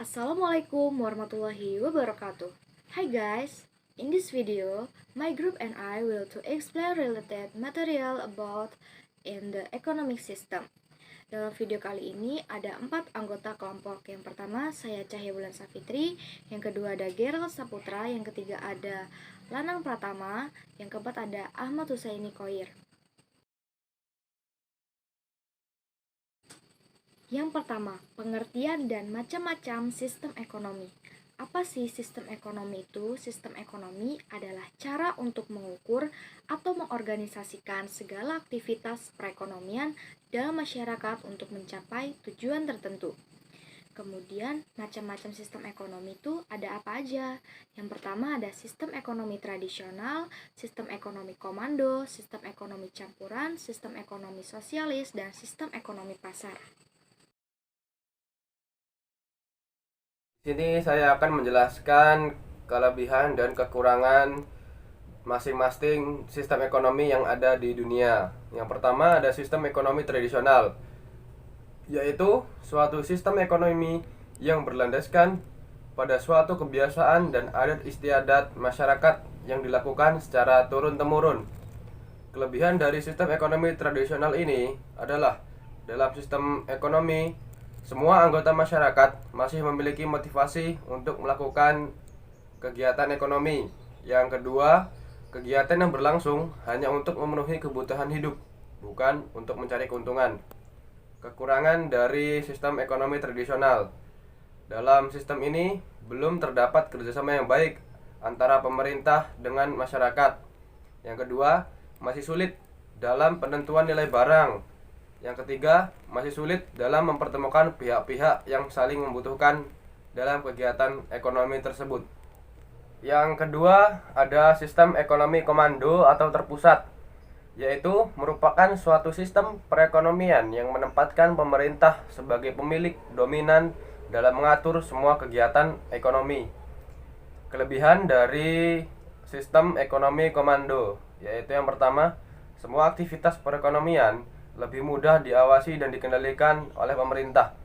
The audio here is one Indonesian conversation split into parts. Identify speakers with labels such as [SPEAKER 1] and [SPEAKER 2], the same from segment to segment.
[SPEAKER 1] Assalamualaikum warahmatullahi wabarakatuh. Hi guys, in this video, my group and I will to explain related material about in the economic system. Dalam video kali ini ada 4 anggota kelompok. Yang pertama saya Cahya Bulan Safitri, yang kedua ada Gerald Saputra, yang ketiga ada Lanang Pratama, yang keempat ada Ahmad Husaini Koir. Yang pertama, pengertian dan macam-macam sistem ekonomi. Apa sih sistem ekonomi itu? Sistem ekonomi adalah cara untuk mengukur atau mengorganisasikan segala aktivitas perekonomian dalam masyarakat untuk mencapai tujuan tertentu. Kemudian, macam-macam sistem ekonomi itu ada apa aja? Yang pertama ada sistem ekonomi tradisional, sistem ekonomi komando, sistem ekonomi campuran, sistem ekonomi sosialis, dan sistem ekonomi pasar.
[SPEAKER 2] Di sini saya akan menjelaskan kelebihan dan kekurangan masing-masing sistem ekonomi yang ada di dunia. Yang pertama ada sistem ekonomi tradisional, yaitu suatu sistem ekonomi yang berlandaskan pada suatu kebiasaan dan adat istiadat masyarakat yang dilakukan secara turun-temurun. Kelebihan dari sistem ekonomi tradisional ini adalah dalam sistem ekonomi semua anggota masyarakat masih memiliki motivasi untuk melakukan kegiatan ekonomi. Yang kedua, kegiatan yang berlangsung hanya untuk memenuhi kebutuhan hidup, bukan untuk mencari keuntungan. Kekurangan dari sistem ekonomi tradisional. Dalam sistem ini belum terdapat kerjasama yang baik antara pemerintah dengan masyarakat. Yang kedua, masih sulit dalam penentuan nilai barang. Yang ketiga, masih sulit dalam mempertemukan pihak-pihak yang saling membutuhkan dalam kegiatan ekonomi tersebut. Yang kedua, ada sistem ekonomi komando atau terpusat, yaitu merupakan suatu sistem perekonomian yang menempatkan pemerintah sebagai pemilik dominan dalam mengatur semua kegiatan ekonomi. Kelebihan dari sistem ekonomi komando, yaitu yang pertama, semua aktivitas perekonomian lebih mudah diawasi dan dikendalikan oleh pemerintah.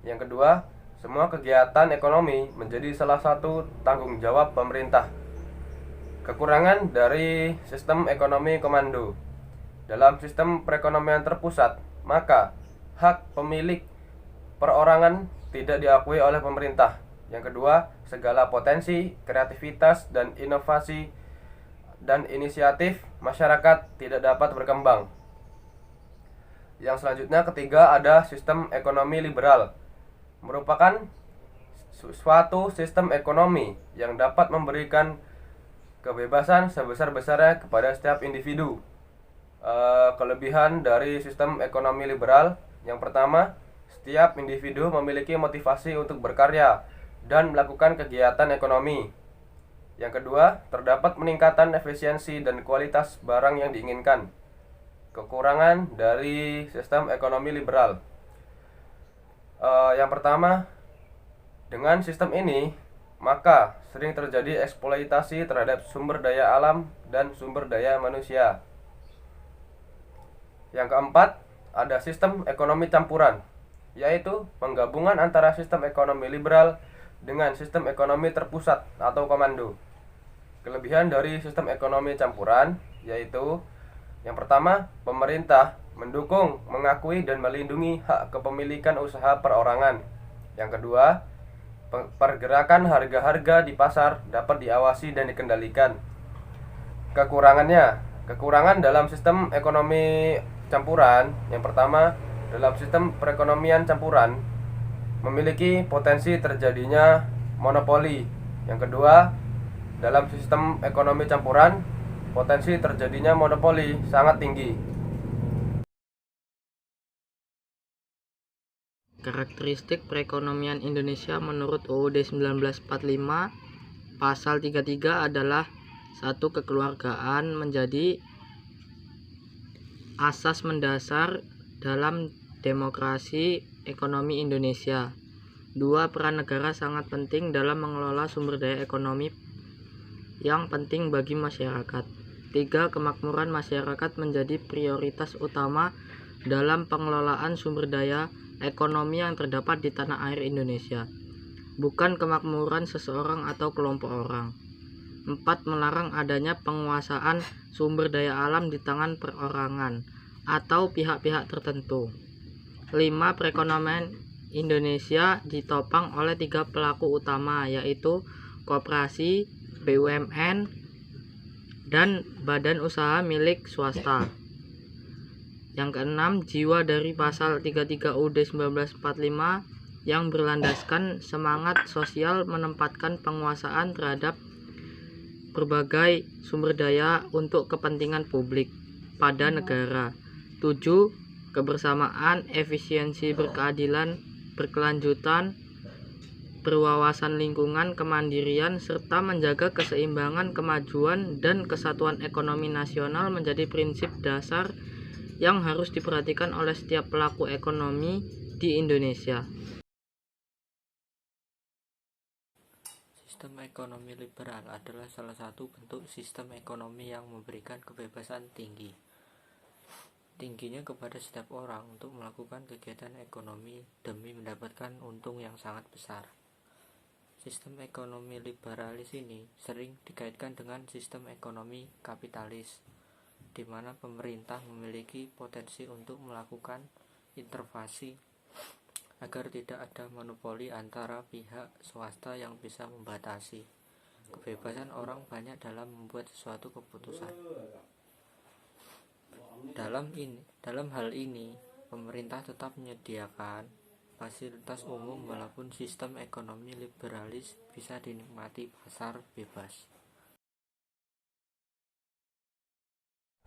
[SPEAKER 2] Yang kedua, semua kegiatan ekonomi menjadi salah satu tanggung jawab pemerintah. Kekurangan dari sistem ekonomi komando. Dalam sistem perekonomian terpusat, maka hak pemilik perorangan tidak diakui oleh pemerintah. Yang kedua, segala potensi, kreativitas, dan inovasi dan inisiatif masyarakat tidak dapat berkembang. Yang selanjutnya ketiga ada sistem ekonomi liberal, merupakan suatu sistem ekonomi yang dapat memberikan kebebasan sebesar-besarnya kepada setiap individu. Kelebihan dari sistem ekonomi liberal, yang pertama, setiap individu memiliki motivasi untuk berkarya dan melakukan kegiatan ekonomi. Yang kedua, terdapat peningkatan efisiensi dan kualitas barang yang diinginkan. Kekurangan dari sistem ekonomi liberal. Yang pertama, dengan sistem ini maka sering terjadi eksploitasi terhadap sumber daya alam dan sumber daya manusia. Yang keempat, ada sistem ekonomi campuran, yaitu penggabungan antara sistem ekonomi liberal dengan sistem ekonomi terpusat atau komando. Kelebihan dari sistem ekonomi campuran yaitu yang pertama, pemerintah mendukung, mengakui, dan melindungi hak kepemilikan usaha perorangan. Yang kedua, pergerakan harga-harga di pasar dapat diawasi dan dikendalikan. Kekurangan dalam sistem ekonomi campuran. Yang pertama, dalam sistem perekonomian campuran memiliki potensi terjadinya monopoli. Yang kedua, dalam sistem ekonomi campuran potensi terjadinya monopoli sangat tinggi.
[SPEAKER 3] Karakteristik perekonomian Indonesia menurut UUD 1945 pasal 33 adalah satu, kekeluargaan menjadi asas mendasar dalam demokrasi ekonomi Indonesia. 2. Peran negara sangat penting dalam mengelola sumber daya ekonomi yang penting bagi masyarakat. 3. Kemakmuran masyarakat menjadi prioritas utama dalam pengelolaan sumber daya ekonomi yang terdapat di tanah air Indonesia. bukan kemakmuran seseorang atau kelompok orang. 4. Melarang adanya penguasaan sumber daya alam di tangan perorangan atau pihak-pihak tertentu. 5. Perekonomian Indonesia ditopang oleh 3 pelaku utama, yaitu koperasi, BUMN, dan badan usaha milik swasta. Yang keenam, jiwa dari pasal 33 UUD 1945 yang berlandaskan semangat sosial menempatkan penguasaan terhadap berbagai sumber daya untuk kepentingan publik pada negara. 7. Kebersamaan, efisiensi, berkeadilan, berkelanjutan, berwawasan lingkungan, kemandirian, serta menjaga keseimbangan, kemajuan, dan kesatuan ekonomi nasional menjadi prinsip dasar yang harus diperhatikan oleh setiap pelaku ekonomi di Indonesia.
[SPEAKER 4] Sistem ekonomi liberal adalah salah satu bentuk sistem ekonomi yang memberikan kebebasan tingginya kepada setiap orang untuk melakukan kegiatan ekonomi demi mendapatkan untung yang sangat besar. Sistem ekonomi liberalis ini sering dikaitkan dengan sistem ekonomi kapitalis, di mana pemerintah memiliki potensi untuk melakukan intervensi agar tidak ada monopoli antara pihak swasta yang bisa membatasi kebebasan orang banyak dalam membuat suatu keputusan. Dalam hal ini, pemerintah tetap menyediakan fasilitas umum walaupun sistem ekonomi liberalis bisa dinikmati pasar bebas.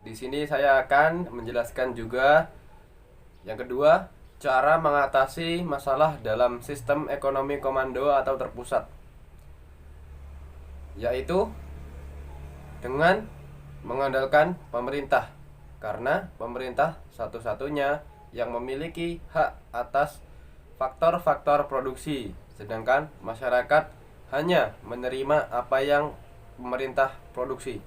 [SPEAKER 2] Di sini saya akan menjelaskan juga yang kedua, cara mengatasi masalah dalam sistem ekonomi komando atau terpusat, yaitu dengan mengandalkan pemerintah, karena pemerintah satu-satunya yang memiliki hak atas faktor-faktor produksi, sedangkan masyarakat hanya menerima apa yang pemerintah produksi.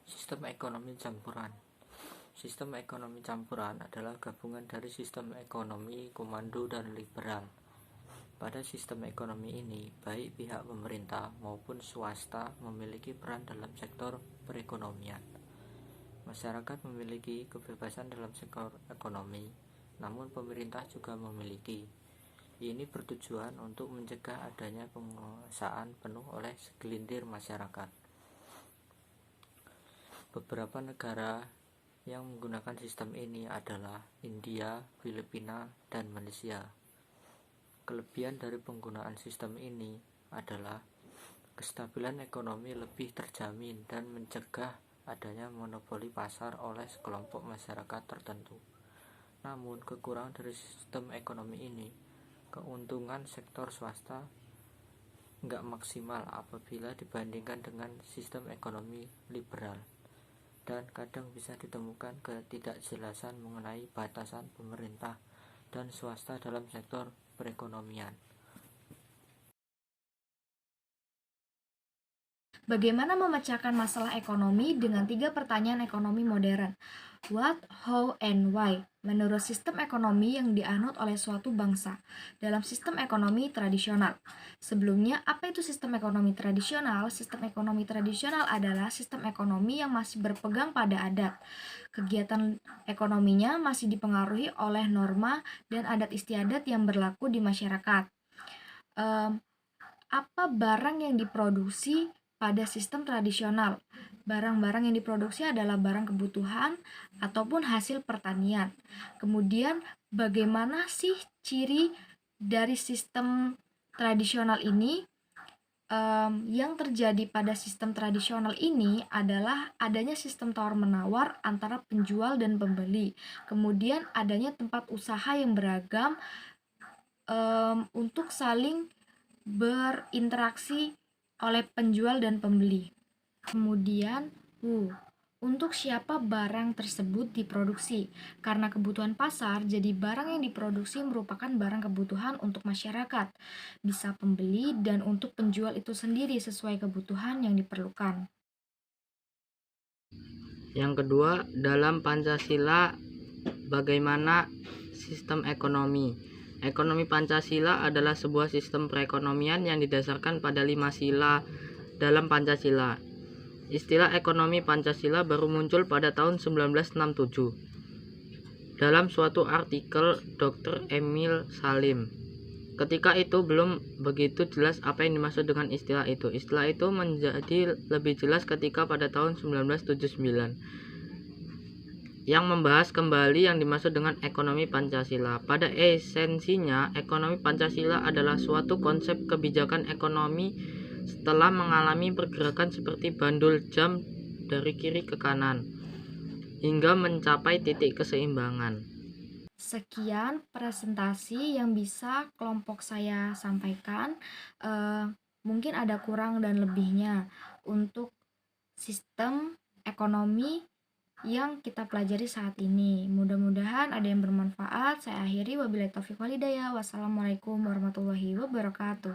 [SPEAKER 4] Sistem ekonomi campuran. Sistem ekonomi campuran adalah gabungan dari sistem ekonomi komando dan liberal. Pada sistem ekonomi ini, baik pihak pemerintah maupun swasta memiliki peran dalam sektor perekonomian. Masyarakat memiliki kebebasan dalam sektor ekonomi, namun pemerintah juga memiliki. Ini bertujuan untuk mencegah adanya penguasaan penuh oleh segelintir masyarakat. Beberapa negara yang menggunakan sistem ini adalah India, Filipina, dan Malaysia. Kelebihan dari penggunaan sistem ini adalah kestabilan ekonomi lebih terjamin dan mencegah adanya monopoli pasar oleh sekelompok masyarakat tertentu. Namun, kekurangan dari sistem ekonomi ini, keuntungan sektor swasta nggak maksimal apabila dibandingkan dengan sistem ekonomi liberal. Dan kadang bisa ditemukan ketidakjelasan mengenai batasan pemerintah dan swasta dalam sektor perekonomian.
[SPEAKER 1] Bagaimana memecahkan masalah ekonomi dengan 3 pertanyaan ekonomi modern? What, how, and why? Menurut sistem ekonomi yang dianut oleh suatu bangsa dalam sistem ekonomi tradisional. Sebelumnya, apa itu sistem ekonomi tradisional? Sistem ekonomi tradisional adalah sistem ekonomi yang masih berpegang pada adat. Kegiatan ekonominya masih dipengaruhi oleh norma dan adat istiadat yang berlaku di masyarakat. Apa barang yang diproduksi pada sistem tradisional? Barang-barang yang diproduksi adalah barang kebutuhan ataupun hasil pertanian. Kemudian bagaimana sih ciri dari sistem tradisional ini? Yang terjadi pada sistem tradisional ini adalah adanya sistem tawar-menawar antara penjual dan pembeli. Kemudian adanya tempat usaha yang beragam untuk saling berinteraksi oleh penjual dan pembeli. Kemudian, untuk siapa barang tersebut diproduksi? Karena kebutuhan pasar, jadi barang yang diproduksi merupakan barang kebutuhan untuk masyarakat, bisa pembeli dan untuk penjual itu sendiri sesuai kebutuhan yang diperlukan.
[SPEAKER 3] Yang kedua, dalam Pancasila bagaimana sistem ekonomi? Ekonomi Pancasila adalah sebuah sistem perekonomian yang didasarkan pada 5 sila dalam Pancasila. Istilah ekonomi Pancasila baru muncul pada tahun 1967 dalam suatu artikel Dr. Emil Salim. Ketika itu belum begitu jelas apa yang dimaksud dengan istilah itu. Istilah itu menjadi lebih jelas ketika pada tahun 1979 yang membahas kembali yang dimaksud dengan ekonomi Pancasila. Pada esensinya, ekonomi Pancasila adalah suatu konsep kebijakan ekonomi setelah mengalami pergerakan seperti bandul jam dari kiri ke kanan hingga mencapai titik keseimbangan.
[SPEAKER 1] Sekian presentasi yang bisa kelompok saya sampaikan. Mungkin ada kurang dan lebihnya untuk sistem ekonomi yang kita pelajari saat ini. Mudah-mudahan ada yang bermanfaat. Saya akhiri, wabillahi taufiq walhidayah. Wassalamualaikum warahmatullahi wabarakatuh.